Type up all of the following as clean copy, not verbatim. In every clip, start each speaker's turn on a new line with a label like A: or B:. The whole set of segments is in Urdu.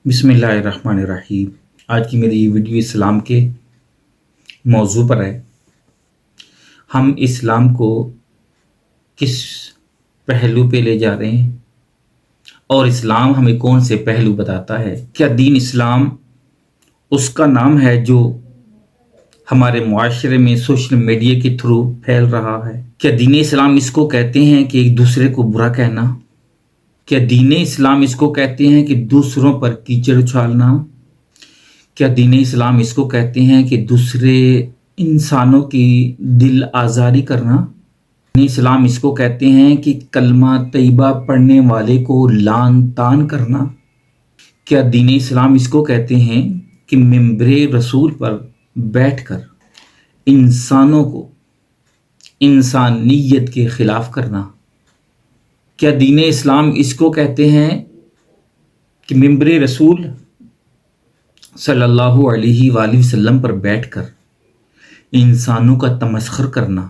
A: بسم اللہ الرحمن الرحیم۔ آج کی میری یہ ویڈیو اسلام کے موضوع پر ہے۔ ہم اسلام کو کس پہلو پہ لے جا رہے ہیں اور اسلام ہمیں کون سے پہلو بتاتا ہے؟ کیا دین اسلام اس کا نام ہے جو ہمارے معاشرے میں سوشل میڈیا کے تھرو پھیل رہا ہے؟ کیا دین اسلام اس کو کہتے ہیں کہ ایک دوسرے کو برا کہنا؟ کیا دین اسلام اس کو کہتے ہیں کہ دوسروں پر کیچڑ اچھالنا؟ کیا دین اسلام اس کو کہتے ہیں کہ دوسرے انسانوں کی دل آزاری کرنا؟ دین اسلام اس کو کہتے ہیں کہ کلمہ طیبہ پڑھنے والے کو لعن طعن کرنا؟ کیا دین اسلام اس کو کہتے ہیں کہ منبر رسول پر بیٹھ کر انسانوں کو انسانیت کے خلاف کرنا؟ کیا دین اسلام اس کو کہتے ہیں کہ منبر رسول صلی اللہ علیہ وآلہ وسلم پر بیٹھ کر انسانوں کا تمسخر کرنا؟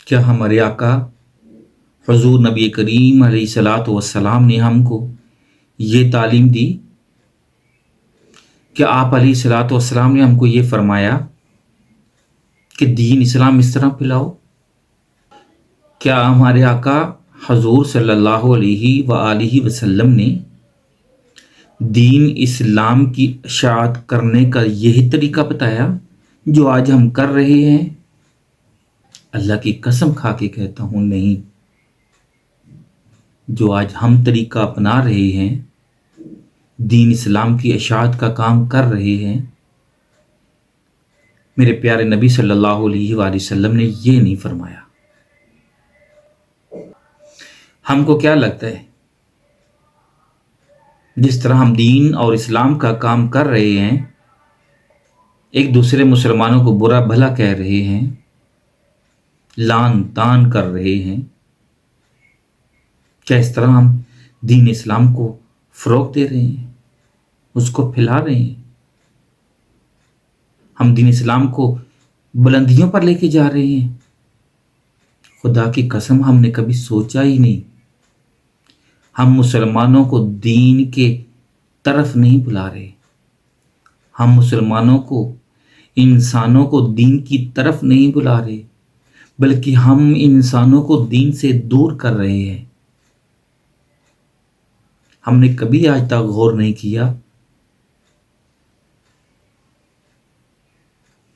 A: کیا ہمارے آقا حضور نبی کریم علیہ الصلاۃ والسلام نے ہم کو یہ تعلیم دی؟ کیا آپ علیہ الصلاۃ والسلام نے ہم کو یہ فرمایا کہ دین اسلام اس طرح پھیلاؤ؟ کیا ہمارے آقا حضور صلی اللہ علیہ وآلہ وسلم نے دین اسلام کی اشاعت کرنے کا یہی طریقہ بتایا جو آج ہم کر رہے ہیں؟ اللہ کی قسم کھا کے کہتا ہوں، نہیں۔ جو آج ہم طریقہ اپنا رہے ہیں، دین اسلام کی اشاعت کا کام کر رہے ہیں، میرے پیارے نبی صلی اللہ علیہ وآلہ وسلم نے یہ نہیں فرمایا۔ ہم کو کیا لگتا ہے جس طرح ہم دین اور اسلام کا کام کر رہے ہیں، ایک دوسرے مسلمانوں کو برا بھلا کہہ رہے ہیں، لعن طعن کر رہے ہیں، کیا اس طرح ہم دین اسلام کو فروغ دے رہے ہیں، اس کو پھیلا رہے ہیں؟ ہم دین اسلام کو بلندیوں پر لے کے جا رہے ہیں؟ خدا کی قسم ہم نے کبھی سوچا ہی نہیں۔ ہم مسلمانوں کو دین کے طرف نہیں بلا رہے، ہم مسلمانوں کو انسانوں کو دین کی طرف نہیں بلا رہے، بلکہ ہم انسانوں کو دین سے دور کر رہے ہیں۔ ہم نے کبھی آج تک غور نہیں کیا۔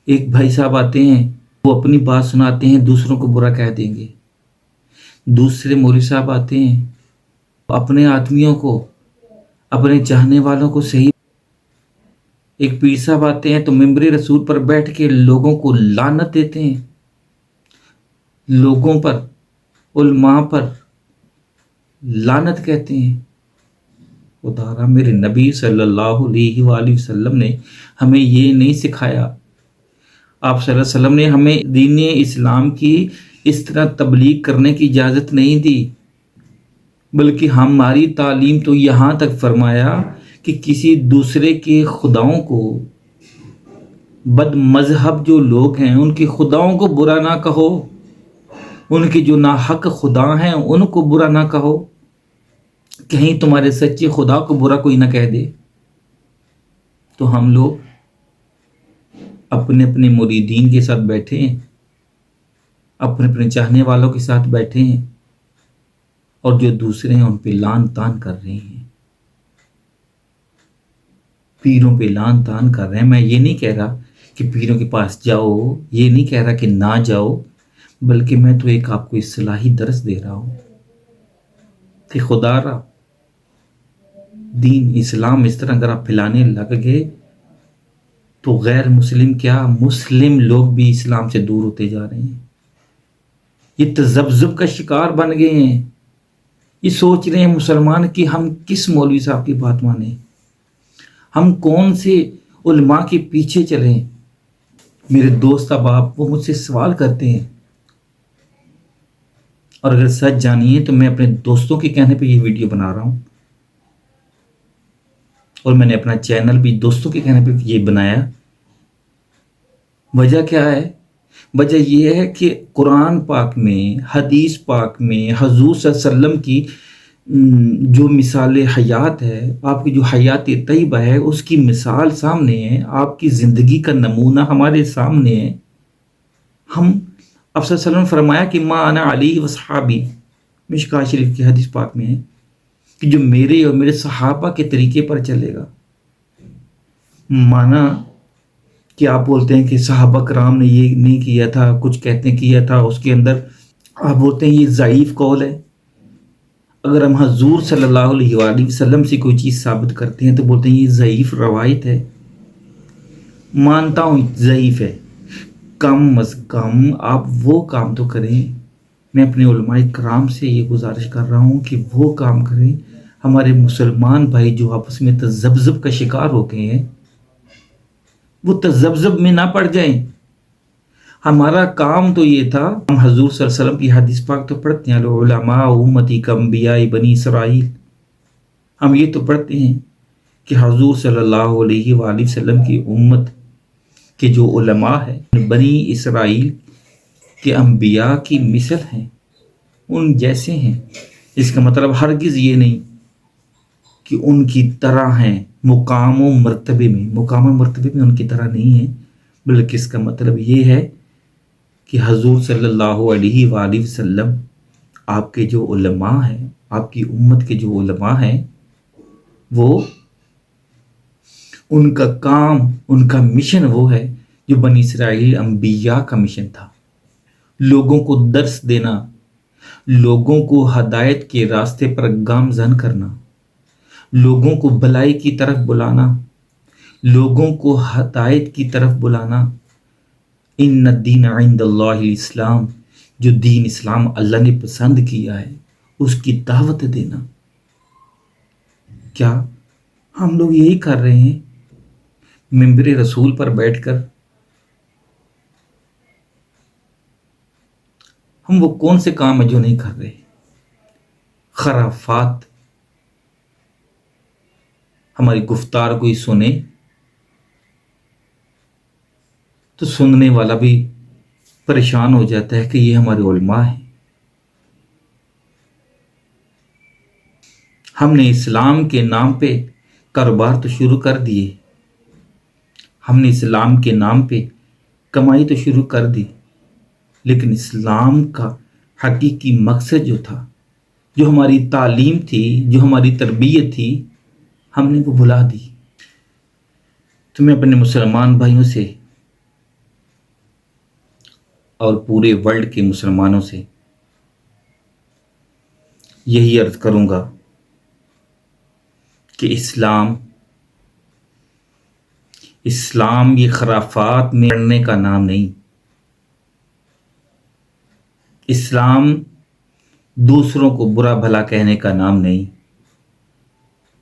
A: ایک بھائی صاحب آتے ہیں، وہ اپنی بات سناتے ہیں، دوسروں کو برا کہہ دیں گے۔ دوسرے مولوی صاحب آتے ہیں، اپنے آدمیوں کو، اپنے چاہنے والوں کو صحیح۔ ایک پیر صاحب آتے ہیں تو منبر رسول پر بیٹھ کے لوگوں کو لعنت دیتے ہیں، لوگوں پر، علماء پر لعنت کہتے ہیں۔ خدا را میرے نبی صلی اللہ علیہ وآلہ وسلم نے ہمیں یہ نہیں سکھایا۔ آپ صلی اللہ علیہ وسلم نے ہمیں دین اسلام کی اس طرح تبلیغ کرنے کی اجازت نہیں دی، بلکہ ہماری تعلیم تو یہاں تک فرمایا کہ کسی دوسرے کے خداؤں کو، بد مذہب جو لوگ ہیں ان کے خداؤں کو برا نہ کہو، ان کے جو ناحق خدا ہیں ان کو برا نہ کہو، کہیں تمہارے سچے خدا کو برا کوئی نہ کہہ دے۔ تو ہم لوگ اپنے اپنے مریدین کے ساتھ بیٹھے ہیں، اپنے اپنے چاہنے والوں کے ساتھ بیٹھے ہیں، اور جو دوسرے ہیں ان پہ لعن طعن کر رہے ہیں، پیروں پہ لعن طعن کر رہے ہیں۔ میں یہ نہیں کہہ رہا کہ پیروں کے پاس جاؤ، یہ نہیں کہہ رہا کہ نہ جاؤ، بلکہ میں تو ایک آپ کو اصلاحی درس دے رہا ہوں کہ خدا را دین اسلام اس طرح اگر آپ پھیلانے لگ گئے تو غیر مسلم کیا، مسلم لوگ بھی اسلام سے دور ہوتے جا رہے ہیں۔ یہ تذبذب کا شکار بن گئے ہیں، یہ سوچ رہے ہیں مسلمان کہ ہم کس مولوی صاحب کی بات مانیں، ہم کون سے علماء کے پیچھے چلیں۔ میرے دوست احباب وہ مجھ سے سوال کرتے ہیں، اور اگر سچ جانیے تو میں اپنے دوستوں کے کہنے پہ یہ ویڈیو بنا رہا ہوں، اور میں نے اپنا چینل بھی دوستوں کے کہنے پہ یہ بنایا۔ وجہ کیا ہے؟ وجہ یہ ہے کہ قرآن پاک میں، حدیث پاک میں حضور صلی اللہ علیہ وسلم کی جو مثال حیات ہے، آپ کی جو حیات طیبہ ہے، اس کی مثال سامنے ہے، آپ کی زندگی کا نمونہ ہمارے سامنے ہے۔ ہم آپ صلی اللہ علیہ وسلم نے فرمایا کہ ما انا علی و صحابی، مشکوٰۃ شریف کی حدیث پاک میں ہے کہ جو میرے اور میرے صحابہ کے طریقے پر چلے گا۔ مانا کہ آپ بولتے ہیں کہ صحابہ کرام نے یہ نہیں کیا تھا، کچھ کہتے ہیں کیا تھا، اس کے اندر آپ بولتے ہیں یہ ضعیف قول ہے۔ اگر ہم حضور صلی اللہ علیہ وآلہ وسلم سے کوئی چیز ثابت کرتے ہیں تو بولتے ہیں یہ ضعیف روایت ہے۔ مانتا ہوں ضعیف ہے، کم از کم آپ وہ کام تو کریں۔ میں اپنے علماء کرام سے یہ گزارش کر رہا ہوں کہ وہ کام کریں۔ ہمارے مسلمان بھائی جو آپس میں تذبذب کا شکار ہو گئے ہیں، وہ تذبذب میں نہ پڑ جائیں۔ ہمارا کام تو یہ تھا، ہم حضور صلی اللہ علیہ وسلم کی حدیث پاک تو پڑھتے ہیں، العلماء امتی کانبیاء بنی اسرائیل۔ ہم یہ تو پڑھتے ہیں کہ حضور صلی اللہ علیہ وآلہ وسلم کی امت کے جو علماء ہیں بنی اسرائیل کے انبیاء کی مثل ہیں، ان جیسے ہیں۔ اس کا مطلب ہرگز یہ نہیں کہ ان کی طرح ہیں، مقام و مرتبے میں ان کی طرح نہیں ہیں، بلکہ اس کا مطلب یہ ہے کہ حضور صلی اللہ علیہ وآلہ وسلم، آپ کے جو علماء ہیں، آپ کی امت کے جو علماء ہیں، وہ ان کا کام، ان کا مشن وہ ہے جو بنی اسرائیل انبیاء کا مشن تھا، لوگوں کو درس دینا، لوگوں کو ہدایت کے راستے پر گامزن کرنا، لوگوں کو بھلائی کی طرف بلانا، لوگوں کو ہدایت کی طرف بلانا۔ ان الدین عند اللہ الاسلام، جو دین اسلام اللہ نے پسند کیا ہے اس کی دعوت دینا۔ کیا ہم لوگ یہی کر رہے ہیں منبر رسول پر بیٹھ کر؟ ہم وہ کون سے کام ہیں جو نہیں کر رہے؟ خرافات، ہماری گفتار کوئی سنے تو سننے والا بھی پریشان ہو جاتا ہے کہ یہ ہمارے علماء ہیں۔ ہم نے اسلام کے نام پہ کاروبار تو شروع کر دیے، ہم نے اسلام کے نام پہ کمائی تو شروع کر دی، لیکن اسلام کا حقیقی مقصد جو تھا، جو ہماری تعلیم تھی، جو ہماری تربیت تھی، ہم نے وہ بھلا دی۔ تو میں اپنے مسلمان بھائیوں سے اور پورے ورلڈ کے مسلمانوں سے یہی عرض کروں گا کہ اسلام یہ خرافات میں پڑھنے کا نام نہیں۔ اسلام دوسروں کو برا بھلا کہنے کا نام نہیں،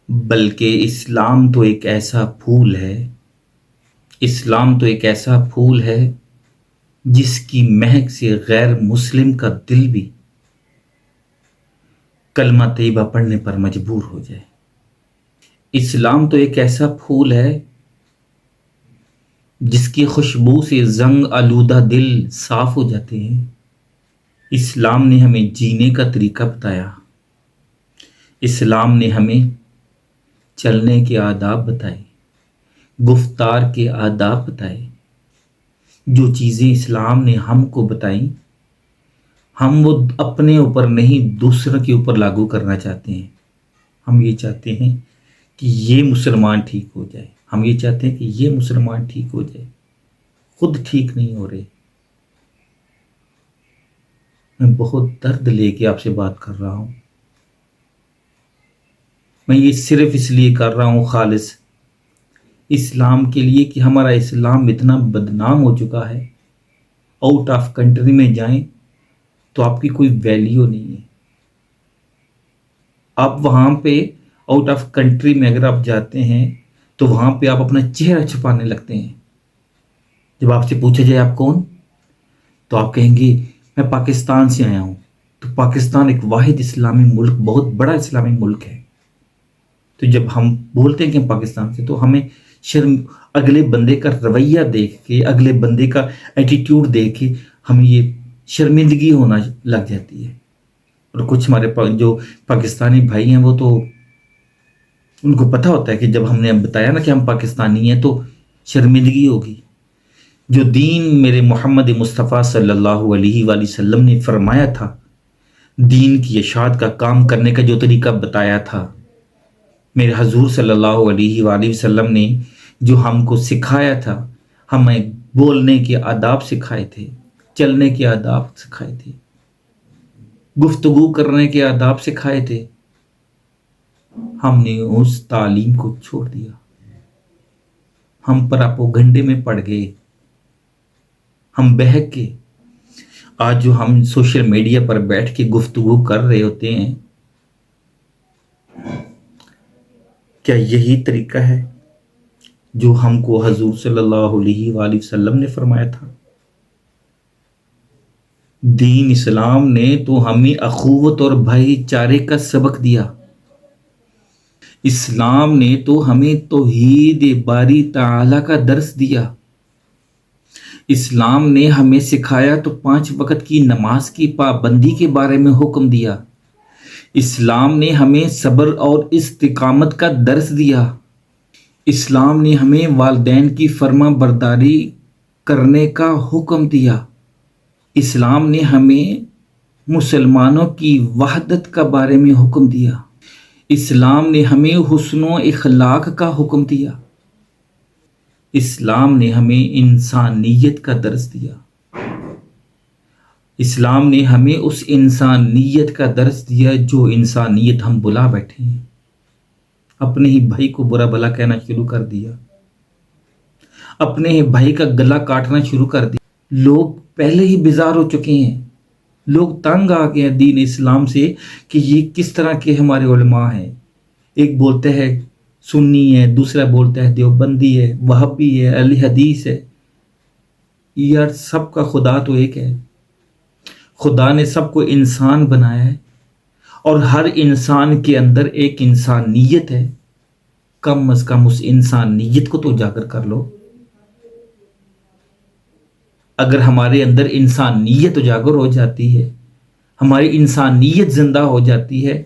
A: بلکہ اسلام تو ایک ایسا پھول ہے، اسلام تو ایک ایسا پھول ہے جس کی مہک سے غیر مسلم کا دل بھی کلمہ طیبہ پڑھنے پر مجبور ہو جائے۔ اسلام تو ایک ایسا پھول ہے جس کی خوشبو سے زنگ آلودہ دل صاف ہو جاتے ہیں۔ اسلام نے ہمیں جینے کا طریقہ بتایا، اسلام نے ہمیں چلنے کے آداب بتائے، گفتار کے آداب بتائے۔ جو چیزیں اسلام نے ہم کو بتائیں، ہم وہ اپنے اوپر نہیں دوسروں کے اوپر لاگو کرنا چاہتے ہیں۔ ہم یہ چاہتے ہیں کہ یہ مسلمان ٹھیک ہو جائے، ہم یہ چاہتے ہیں کہ یہ مسلمان ٹھیک ہو جائے، خود ٹھیک نہیں ہو رہے۔ میں بہت درد لے کے آپ سے بات کر رہا ہوں، میں یہ صرف اس لیے کر رہا ہوں خالص اسلام کے لیے کہ ہمارا اسلام اتنا بدنام ہو چکا ہے، آؤٹ آف کنٹری میں جائیں تو آپ کی کوئی ویلیو نہیں ہے۔ آپ وہاں پہ آؤٹ آف کنٹری میں اگر آپ جاتے ہیں تو وہاں پہ آپ اپنا چہرہ چھپانے لگتے ہیں۔ جب آپ سے پوچھا جائے آپ کون، تو آپ کہیں گے میں پاکستان سے آیا ہوں۔ تو پاکستان ایک واحد اسلامی ملک، بہت بڑا اسلامی ملک ہے۔ تو جب ہم بولتے ہیں کہ ہم پاکستان سے، تو ہمیں شرم، اگلے بندے کا رویہ دیکھ کے، اگلے بندے کا ایٹیٹیوڈ دیکھ کے ہمیں یہ شرمندگی ہونا لگ جاتی ہے۔ اور کچھ ہمارے جو پاکستانی بھائی ہیں وہ تو ان کو پتہ ہوتا ہے کہ جب ہم نے بتایا نا کہ ہم پاکستانی ہیں تو شرمندگی ہوگی۔ جو دین میرے محمد مصطفیٰ صلی اللہ علیہ وآلہ وسلم نے فرمایا تھا، دین کی اشاعت کا کام کرنے کا جو طریقہ بتایا تھا، میرے حضور صلی اللہ علیہ وآلہ وسلم نے جو ہم کو سکھایا تھا، ہمیں بولنے کے آداب سکھائے تھے، چلنے کے آداب سکھائے تھے، گفتگو کرنے کے آداب سکھائے تھے، ہم نے اس تعلیم کو چھوڑ دیا، ہم پراپوگنڈے میں پڑ گئے، ہم بہک کے آج جو ہم سوشل میڈیا پر بیٹھ کے گفتگو کر رہے ہوتے ہیں، کیا یہی طریقہ ہے جو ہم کو حضور صلی اللہ علیہ وآلہ وسلم نے فرمایا تھا؟ دین اسلام نے تو ہمیں اخوت اور بھائی چارے کا سبق دیا، اسلام نے تو ہمیں توحید باری تعالی کا درس دیا، اسلام نے ہمیں سکھایا تو 5 وقت کی نماز کی پابندی کے بارے میں حکم دیا، اسلام نے ہمیں صبر اور استقامت کا درس دیا، اسلام نے ہمیں والدین کی فرما برداری کرنے کا حکم دیا، اسلام نے ہمیں مسلمانوں کی وحدت کا بارے میں حکم دیا، اسلام نے ہمیں حسن و اخلاق کا حکم دیا، اسلام نے ہمیں انسانیت کا درس دیا، اسلام نے ہمیں اس انسانیت کا درس دیا جو انسانیت ہم بلا بیٹھے ہیں، اپنے ہی بھائی کو برا بھلا کہنا شروع کر دیا، اپنے ہی بھائی کا گلا کاٹنا شروع کر دیا۔ لوگ پہلے ہی بیزار ہو چکے ہیں، لوگ تنگ آ گئے ہیں دین اسلام سے کہ یہ کس طرح کے ہمارے علماء ہیں، ایک بولتے ہیں سنی ہے، دوسرا بولتا ہے دیوبندی ہے، وہابی ہے، اہل حدیث ہے۔ یار سب کا خدا تو ایک ہے، خدا نے سب کو انسان بنایا ہے اور ہر انسان کے اندر ایک انسانیت ہے، کم از کم اس انسانیت کو تو اجاگر کر لو۔ اگر ہمارے اندر انسانیت اجاگر ہو جاتی ہے، ہماری انسانیت زندہ ہو جاتی ہے،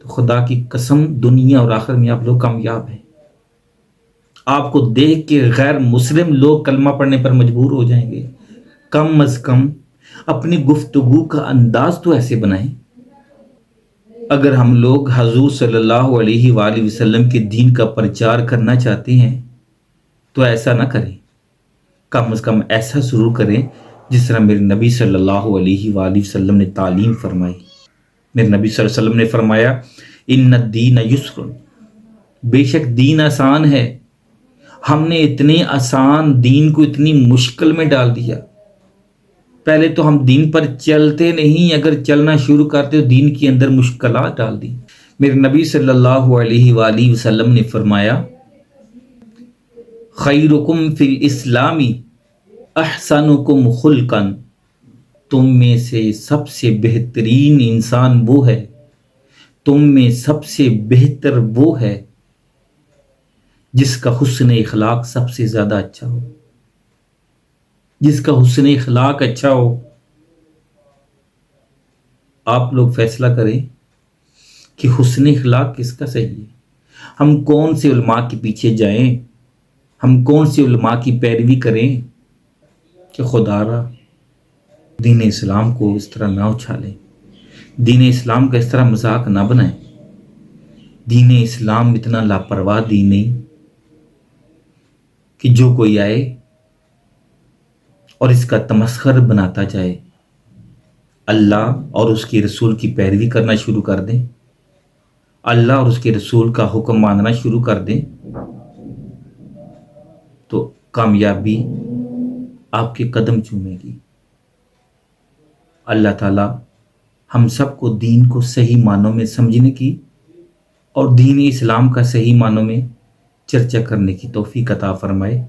A: تو خدا کی قسم دنیا اور آخرت میں آپ لوگ کامیاب ہیں۔ آپ کو دیکھ کے غیر مسلم لوگ کلمہ پڑھنے پر مجبور ہو جائیں گے۔ کم از کم اپنی گفتگو کا انداز تو ایسے بنائیں۔ اگر ہم لوگ حضور صلی اللہ علیہ وآلہ وسلم کے دین کا پرچار کرنا چاہتے ہیں تو ایسا نہ کریں، کم از کم ایسا ضرور کریں جس طرح میرے نبی صلی اللہ علیہ وآلہ وسلم نے تعلیم فرمائی۔ میرے نبی صلی اللہ علیہ وسلم نے فرمایا ان الدین یسر، بے شک دین آسان ہے۔ ہم نے اتنے آسان دین کو اتنی مشکل میں ڈال دیا۔ پہلے تو ہم دین پر چلتے نہیں، اگر چلنا شروع کرتے تو دین کے اندر مشکلات ڈال دی۔ میرے نبی صلی اللہ علیہ وآلہ وسلم نے فرمایا خیرکم فی الاسلام احسنکم خلقا، تم میں سے سب سے بہترین انسان وہ ہے، تم میں سب سے بہتر وہ ہے جس کا حسن اخلاق سب سے زیادہ اچھا ہو، جس کا حسن اخلاق اچھا ہو۔ آپ لوگ فیصلہ کریں کہ حسن اخلاق کس کا صحیح ہے، ہم کون سے علماء کے پیچھے جائیں، ہم کون سے علماء کی پیروی کریں کہ خدا را دین اسلام کو اس طرح نہ اچھالیں، دین اسلام کا اس طرح مذاق نہ بنائیں۔ دین اسلام اتنا لاپرواہ دین نہیں کہ جو کوئی آئے اور اس کا تمسخر بناتا جائے، اللہ اور اس کے رسول کی پیروی کرنا شروع کر دیں، اللہ اور اس کے رسول کا حکم ماننا شروع کر دیں تو کامیابی آپ کے قدم چومے گی۔ اللہ تعالیٰ ہم سب کو دین کو صحیح معنوں میں سمجھنے کی اور دین اسلام کا صحیح معنوں میں چرچا کرنے کی توفیق عطا فرمائے۔